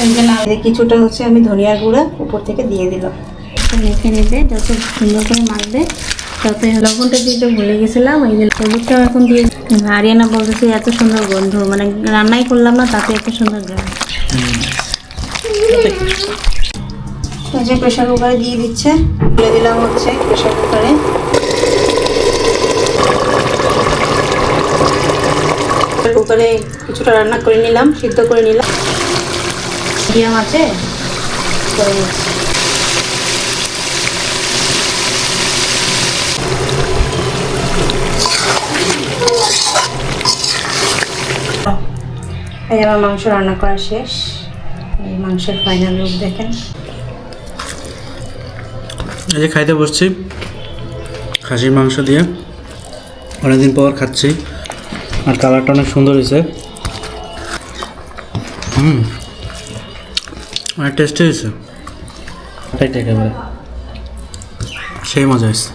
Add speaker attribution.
Speaker 1: এই যে না কিছুটা হচ্ছে আমি ধনিয়ার গুঁড়া উপর থেকে দিয়ে দিলাম। মেখে নিতে যত সুন্দর করে মাখবে ততই লবণটা দিতে ভুলে গেছিলাম। এই যে হলুদটাও এখন দিয়ে আরিয়ানা বলতেছে এত সুন্দর গন্ধ, মানে রান্নাই করলাম না তাতে এত সুন্দর গন্ধ। এই যে প্রেশার কুকারে দিয়ে দিচ্ছে, তুলে দিলাম হচ্ছে প্রেশার কুকারে। কুকারে কিছুটা রান্না করে নিলাম, সিদ্ধ করে নিলাম, মিডিয়াম আছে করে নিচ্ছি। এই আমার মাংস রান্না করা শেষ, এই মাংসের ফাইনাল লুক দেখেন।
Speaker 2: এই যে খাইতে বসছি খাসির মাংস দিয়ে, অনেকদিন পর খাচ্ছি আর কালারটা অনেক সুন্দর হয়েছে। অনেক টেস্টি হয়েছে, একেবারে সেই মজা হয়েছে।